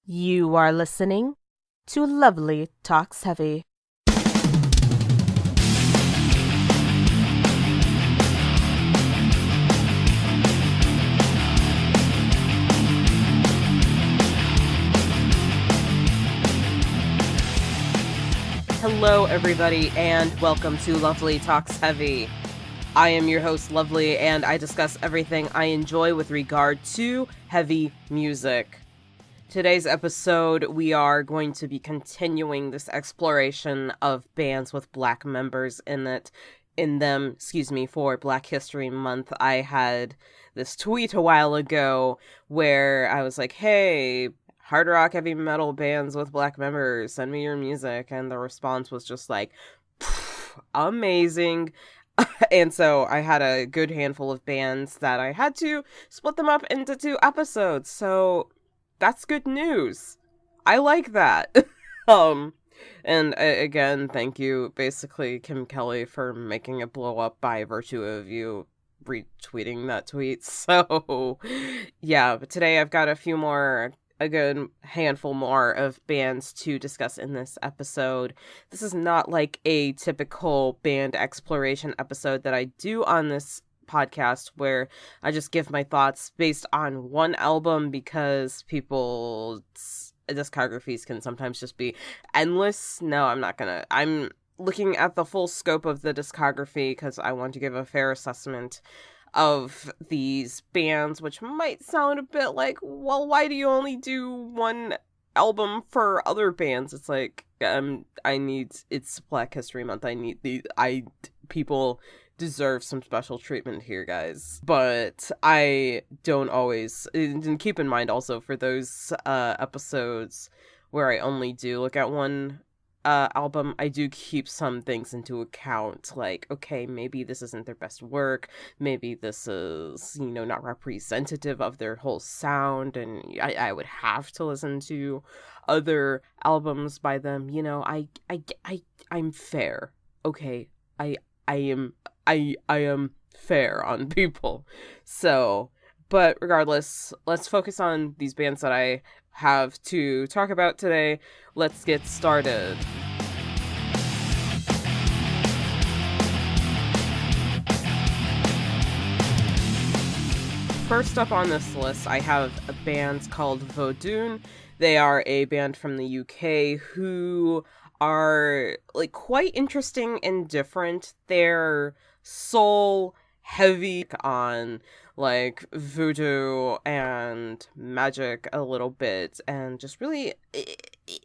You are listening to Lovely Talks Heavy. Hello, everybody, and welcome to Lovely Talks Heavy. I am your host, Lovely, and I discuss everything I enjoy with regard to heavy music. Today's episode, we are going to be continuing this exploration of bands with Black members in them, for Black History Month. I had this tweet a while ago where I was like, hey, hard rock, heavy metal bands with Black members, send me your music. And the response was just like, amazing. And so I had a good handful of bands that I had to split them up into 2 episodes. So that's good news. I like that. And again, thank you, basically, Kim Kelly, for making it blow up by virtue of you retweeting that tweet. So, yeah, but today I've got a good handful more of bands to discuss in this episode. This is not like a typical band exploration episode that I do on this podcast where I just give my thoughts based on one album, because people's discographies can sometimes just be endless. No, I'm looking at the full scope of the discography because I want to give a fair assessment of these bands, which might sound a bit like, well, why do you only do one album for other bands? It's like, it's Black History Month. People deserve some special treatment here, guys. But I don't always, and keep in mind also for those episodes where I only do look at one album, I do keep some things into account, like, okay, maybe this isn't their best work, maybe this is, not representative of their whole sound, and I would have to listen to other albums by them. I'm fair, okay? I am fair on people. So, but regardless, let's focus on these bands that I have to talk about today. Let's get started. First up on this list, I have a band called Vodoun. They are a band from the UK who are quite interesting and different. They're soul heavy on voodoo and magic a little bit, and just really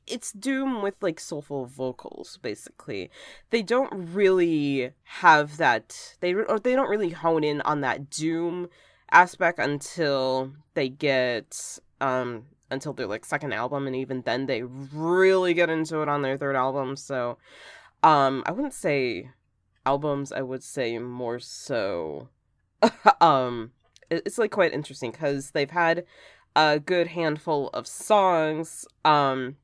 it's doom with soulful vocals. Basically, they don't really have that, they don't really hone in on that doom aspect until they get until their second album, and even then they really get into it on their third album. So I wouldn't say albums, I would say more so it's quite interesting because they've had a good handful of songs on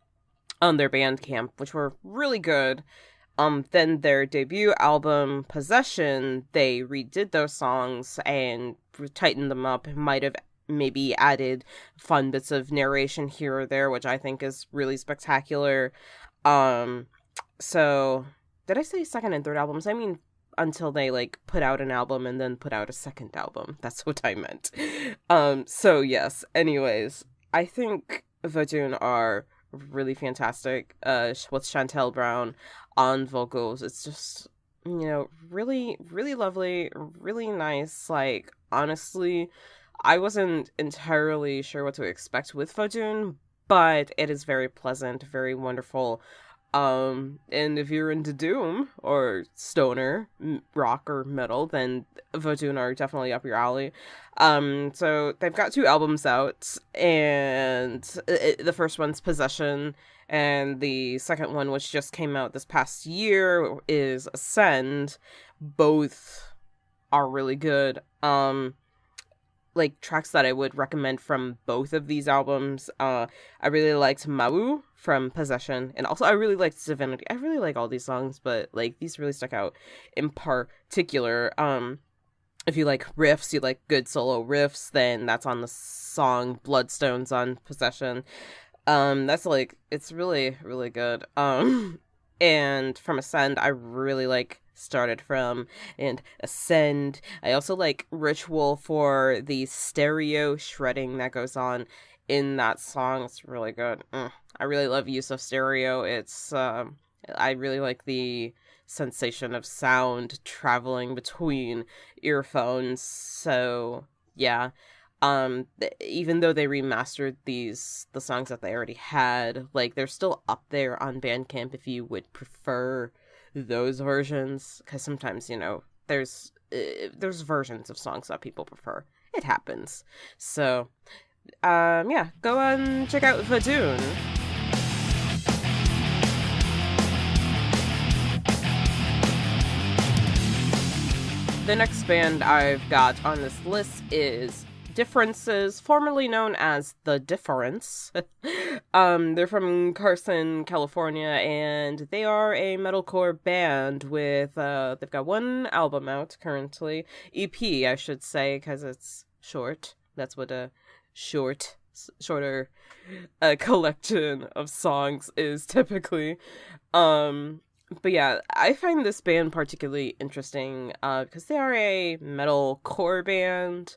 their Bandcamp, which were really good. Then their debut album, Possession, they redid those songs and tightened them up, might have maybe added fun bits of narration here or there, which I think is really spectacular. So did I say second and third albums? I mean, until they put out an album and then put out a second album. That's what I meant. So yes, anyways, I think Vodoun are really fantastic, with Chantel Brown on vocals. It's just, really, really lovely, really nice. Honestly, I wasn't entirely sure what to expect with Vodoun, but it is very pleasant, very wonderful. And if you're into doom or stoner rock or metal, then Vodoun are definitely up your alley. So they've got 2 albums out, and the first one's Possession, and the second one, which just came out this past year, is Ascend. Both are really good. Tracks that I would recommend from both of these albums. I really liked Mau from Possession, and also I really liked Divinity. I really like all these songs, but these really stuck out in particular. If you like riffs, you like good solo riffs, then that's on the song Bloodstones on Possession. That's like, it's really, really good. And from Ascend, I really like Started From and Ascend. I also like Ritual for the stereo shredding that goes on in that song. It's really good. I really love use of stereo. I really like the sensation of sound traveling between earphones. So, yeah. Even though they remastered the songs that they already had, like, they're still up there on Bandcamp if you would prefer those versions, because sometimes, there's versions of songs that people prefer. It happens. So yeah, go and check out Vodoun. The next band I've got on this list is Differences, formerly known as The Difference. They're from Carson, California, and they are a metalcore band with, they've got one album out currently. EP, I should say, because it's short. That's what a shorter collection of songs is typically. But yeah, I find this band particularly interesting because they are a metal core band,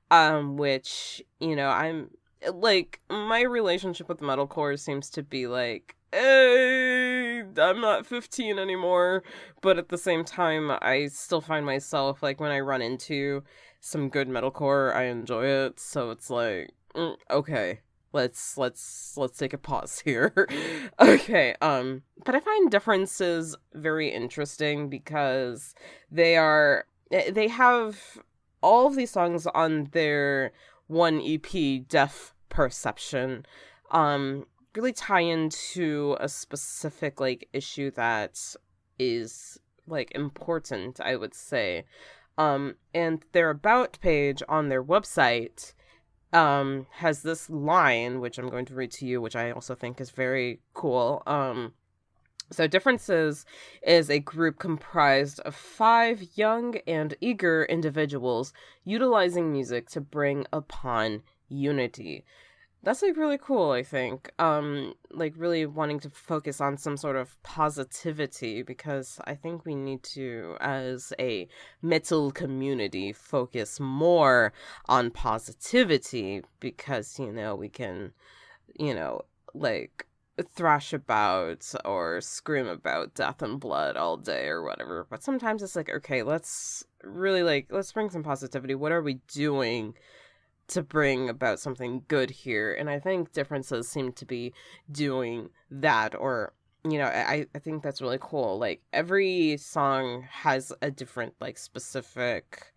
which, I'm like, my relationship with metalcore seems to be like, hey, I'm not 15 anymore, but at the same time, I still find myself, like, when I run into some good metalcore, I enjoy it, so it's like, okay. Let's take a pause here. Okay, but I find Differences very interesting because they have all of these songs on their one EP, Deaf Perception, really tie into a specific, like, issue that is, like, important, I would say. And their About page on their website has this line, which I'm going to read to you, which I also think is very cool. So Differences is a group comprised of 5 young and eager individuals utilizing music to bring upon unity. That's, like, really cool, I think. Like, really wanting to focus on some sort of positivity, because I think we need to, as a metal community, focus more on positivity, because, we can, like, thrash about or scream about death and blood all day or whatever. But sometimes it's like, okay, let's bring some positivity. What are we doing to bring about something good here? And I think Differences seem to be doing that, or I think that's really cool. Like, every song has a different, like, specific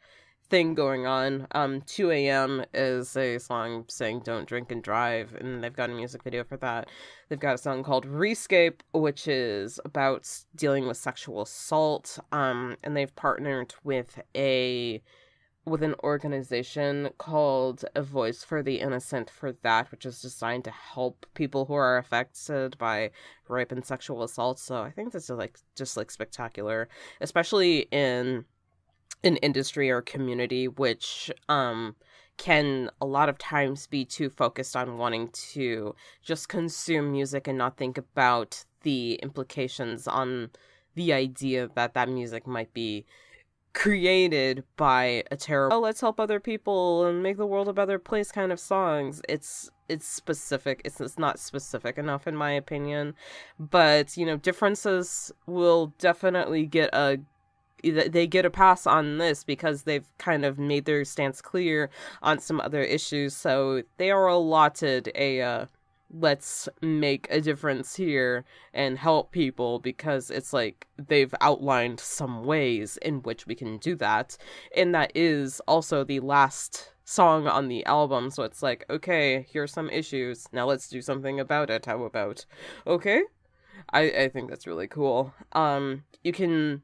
thing going on. 2 a.m. is a song saying don't drink and drive, and they've got a music video for that. They've got a song called Rescape, which is about dealing with sexual assault, and they've partnered with an organization called A Voice for the Innocent for that, which is designed to help people who are affected by rape and sexual assault. So I think this is just spectacular, especially in an industry or community which can a lot of times be too focused on wanting to just consume music and not think about the implications on the idea that music might be created by a terrible, oh, let's help other people and make the world a better place kind of songs. It's specific. It's not specific enough, in my opinion. But, Differences will definitely get a pass on this because they've kind of made their stance clear on some other issues. So they are allotted a let's make a difference here and help people, because it's like they've outlined some ways in which we can do that. And that is also the last song on the album. So it's like, okay, here's some issues. Now let's do something about it. How about? Okay? I think that's really cool. You can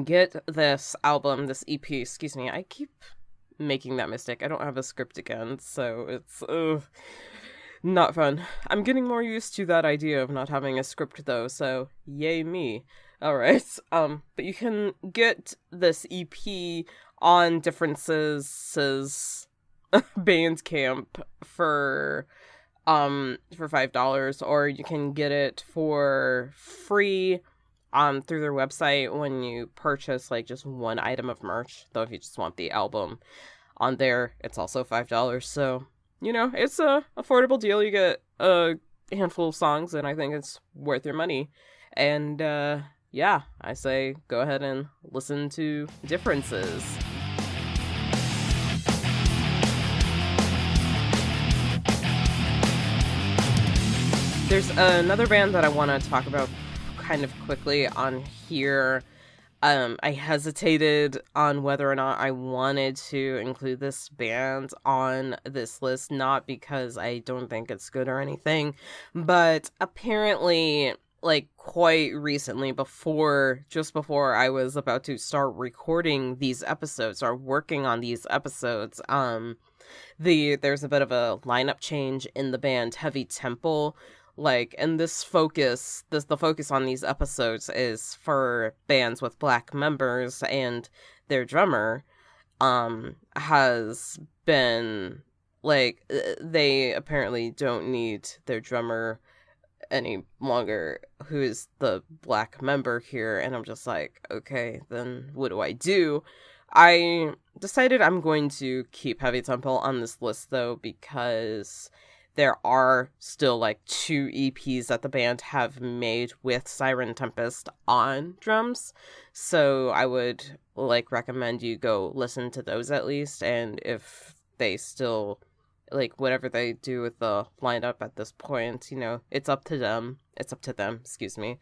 get this album, this EP, excuse me, I keep making that mistake. I don't have a script again, so it's not fun. I'm getting more used to that idea of not having a script, though, so yay me. Alright, but you can get this EP on Differences Bandcamp for for $5, or you can get it for free through their website when you purchase like just one item of merch. Though if you just want the album on there, it's also $5. So, it's a affordable deal. You get a handful of songs, and I think it's worth your money. And yeah, I say go ahead and listen to Differences. There's another band that I want to talk about kind of quickly on here. I hesitated on whether or not I wanted to include this band on this list, not because I don't think it's good or anything, but apparently, like, quite recently, just before I was about to start recording these episodes or working on these episodes, there's a bit of a lineup change in the band Heavy Temple. Like, and the focus on these episodes is for bands with black members, and their drummer has been, like, they apparently don't need their drummer any longer, who is the black member here, and I'm just like, okay, then what do I do? I decided I'm going to keep Heavy Temple on this list, though, because there are still, like, 2 EPs that the band have made with Siren Tempest on drums. So I would, like, recommend you go listen to those at least. And if they still, like, whatever they do with the lineup at this point, it's up to them. Excuse me.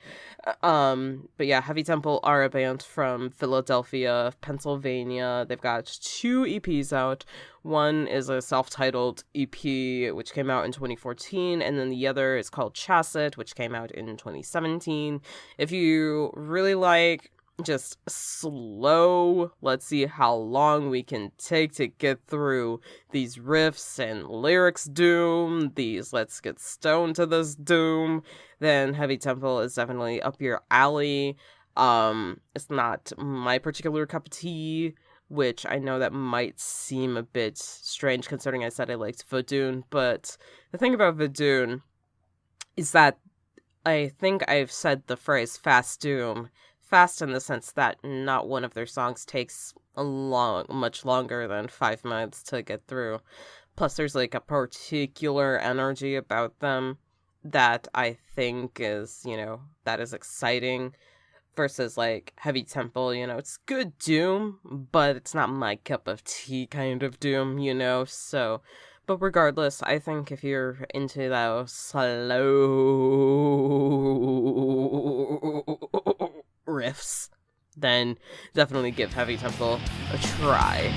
But yeah, Heavy Temple are a band from Philadelphia, Pennsylvania. They've got 2 EPs out. One is a self-titled EP, which came out in 2014, and then the other is called Chasset, which came out in 2017. If you really like just slow, let's see how long we can take to get through these riffs and lyrics doom, these let's get stoned to this doom, then Heavy Temple is definitely up your alley. It's not my particular cup of tea, which I know that might seem a bit strange considering I said I liked Vodoun, but the thing about Vodoun is that I think I've said the phrase fast doom. Fast in the sense that not one of their songs takes much longer than 5 minutes to get through. Plus, there's like a particular energy about them that I think is, that is exciting. Versus like Heavy Temple, it's good doom, but it's not my cup of tea kind of doom, so. But regardless, I think if you're into those slow riffs, then definitely give Heavy Temple a try.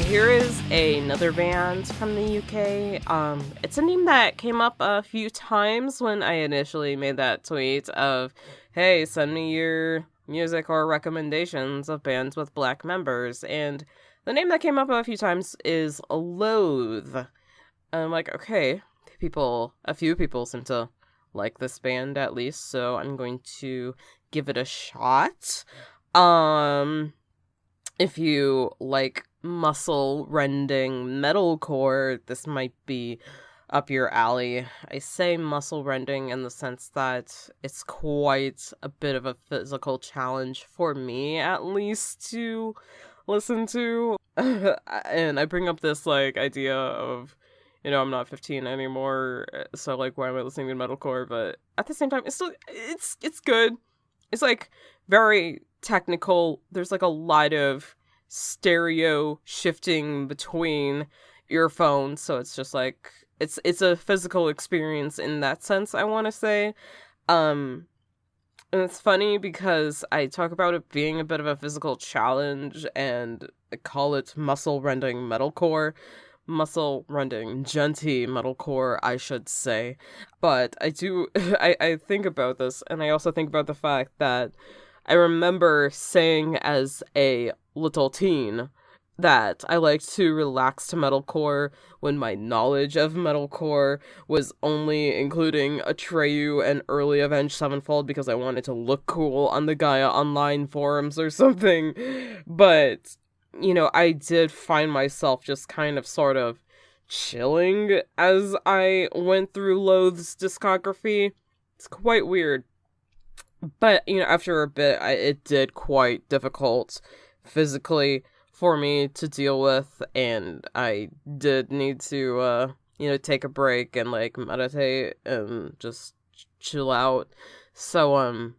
Here is another band from the UK. It's a name that came up a few times when I initially made that tweet of, hey, send me your music or recommendations of bands with black members, and the name that came up a few times is Loathe. And I'm like, okay, a few people seem to like this band at least, so I'm going to give it a shot. If you like muscle-rending metalcore, this might be up your alley. I say muscle-rending in the sense that it's quite a bit of a physical challenge for me, at least, to listen to. And I bring up this, like, idea of, I'm not 15 anymore, so, like, why am I listening to metalcore? But at the same time, it's good. It's, like, very technical. There's, like, a lot of stereo shifting between earphones, so it's just, like, it's a physical experience in that sense, I want to say. And it's funny because I talk about it being a bit of a physical challenge, and I call it muscle-rending metalcore. Muscle-rending, genty metalcore, I should say. But I do, I think about this, and I also think about the fact that I remember saying as a little teen that I liked to relax to metalcore when my knowledge of metalcore was only including Atreyu and early Avenged Sevenfold because I wanted to look cool on the Gaia Online forums or something. But I did find myself just kind of sort of chilling as I went through Loathe's discography. It's quite weird. But, after a bit, it did quite difficult physically for me to deal with, and I did need to, take a break and, meditate and just chill out. So,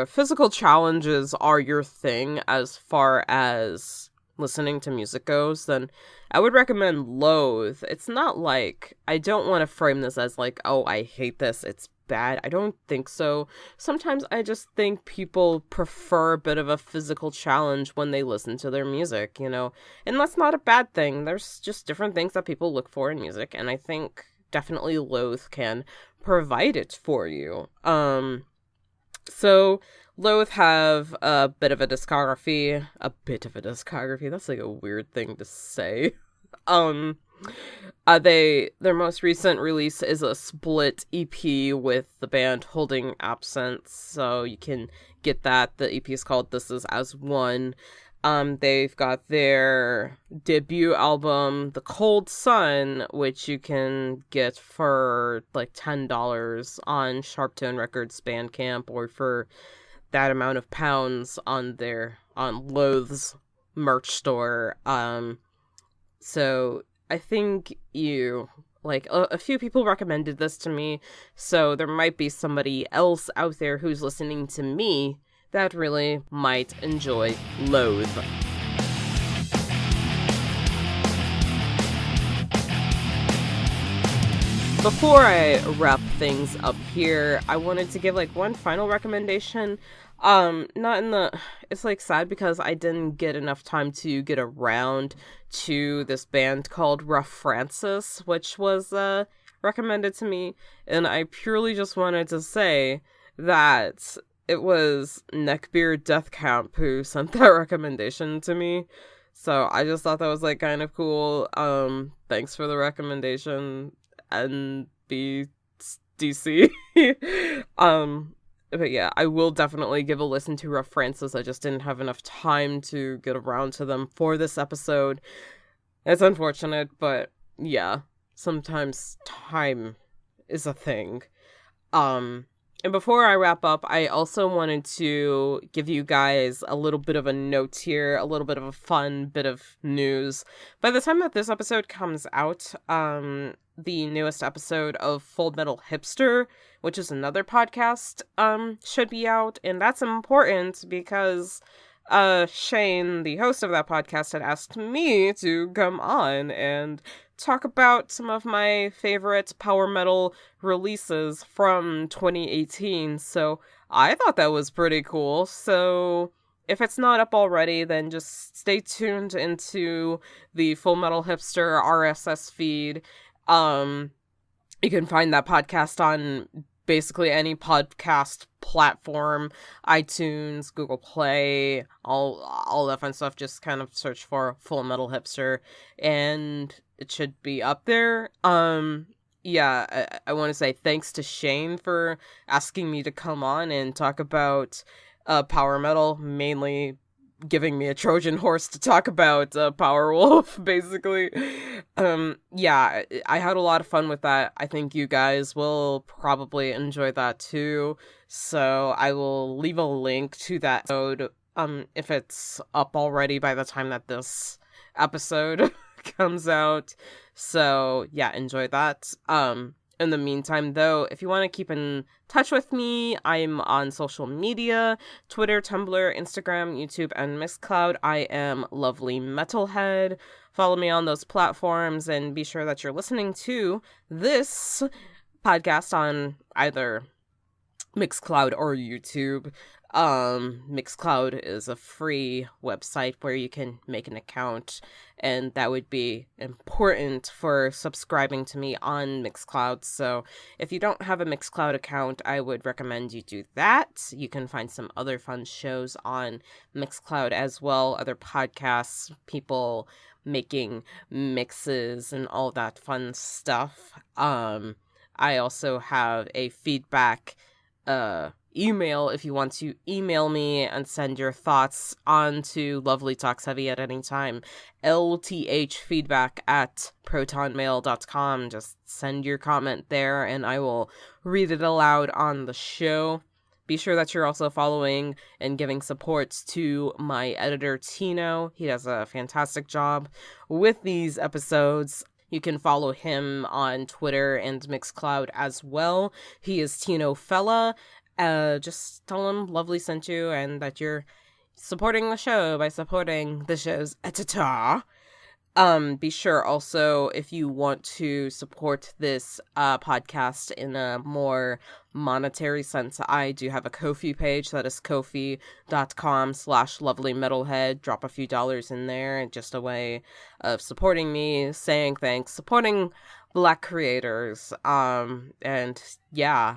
physical challenges are your thing as far as listening to music goes, then I would recommend Loathe. It's not I don't want to frame this as oh, I hate this, it's bad. I don't think so. Sometimes I just think people prefer a bit of a physical challenge when they listen to their music, and that's not a bad thing. There's just different things that people look for in music, and I think definitely Loathe can provide it for you. So Loathe have a bit of a discography. That's a weird thing to say. Their most recent release is a split EP with the band Holding Absence, so you can get that. The EP is called This Is As One. They've got their debut album, The Cold Sun, which you can get for $10 on Sharptone Records Bandcamp, or for that amount of pounds on Loathe's merch store. So I think a few people recommended this to me, so there might be somebody else out there who's listening to me that really might enjoy Loathe. Before I wrap things up here, I wanted to give one final recommendation. It's sad because I didn't get enough time to get around to this band called Rough Francis, which was recommended to me, and I purely just wanted to say that it was Neckbeard Death Camp who sent that recommendation to me. So I just thought that was kind of cool. Thanks for the recommendation, NBDC. But yeah, I will definitely give a listen to Rough Francis. I just didn't have enough time to get around to them for this episode. It's unfortunate, but yeah, sometimes time is a thing. And before I wrap up, I also wanted to give you guys a little bit of a note here, a little bit of a fun bit of news. By the time that this episode comes out, the newest episode of Full Metal Hipster, which is another podcast, should be out. And that's important because Shane, the host of that podcast, had asked me to come on and talk about some of my favorite power metal releases from 2018. So I thought that was pretty cool. So if it's not up already, then just stay tuned into the Full Metal Hipster RSS feed. You can find that podcast on basically any podcast platform, iTunes, Google Play, all that fun stuff. Just kind of search for Full Metal Hipster, and it should be up there. Yeah, I want to say thanks to Shane for asking me to come on and talk about power metal, mainly giving me a Trojan horse to talk about Powerwolf, basically. Yeah, I had a lot of fun with that. I think you guys will probably enjoy that too. So I will leave a link to that episode, if it's up already by the time that this episode comes out. So yeah, enjoy that. In the meantime, though, if you want to keep in touch with me, I'm on social media, Twitter, Tumblr, Instagram, YouTube, and Mixcloud. I am LovelyMetalhead. Follow me on those platforms, and be sure that you're listening to this podcast on either Mixcloud or YouTube. Mixcloud is a free website where you can make an account, and that would be important for subscribing to me on Mixcloud. So if you don't have a Mixcloud account, I would recommend you do that. You can find some other fun shows on Mixcloud as well, other podcasts, people making mixes and all that fun stuff. I also have a feedback email if you want to email me and send your thoughts on to Lovely Talks Heavy at any time. lthfeedback@protonmail.com. Just send your comment there and I will read it aloud on the show. Be sure that you're also following and giving support to my editor, Tino. He does a fantastic job with these episodes. You can follow him on Twitter and Mixcloud as well. He is Tino Fella. Just tell him Lovely sent you and that you're supporting the show by supporting the show's editor. Be sure also, if you want to support this podcast in a more monetary sense, I do have a Ko-fi page. That is ko-fi.com/LovelyMetalhead. Drop a few dollars in there, just a way of supporting me, saying thanks, supporting Black creators. And yeah.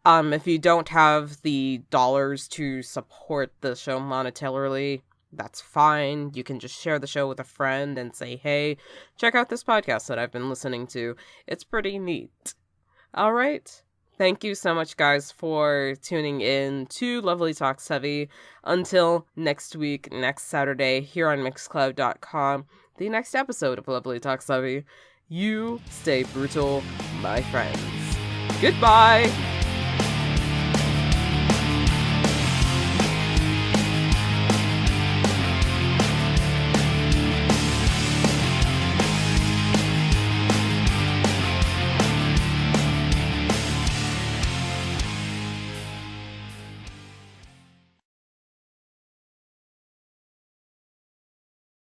If you don't have the dollars to support the show monetarily, that's fine. You can just share the show with a friend and say, hey, check out this podcast that I've been listening to. It's pretty neat. All right. Thank you so much, guys, for tuning in to Lovely Talks Heavy. Until next week, next Saturday, here on Mixcloud.com, the next episode of Lovely Talks Heavy. You stay brutal, my friends. Goodbye!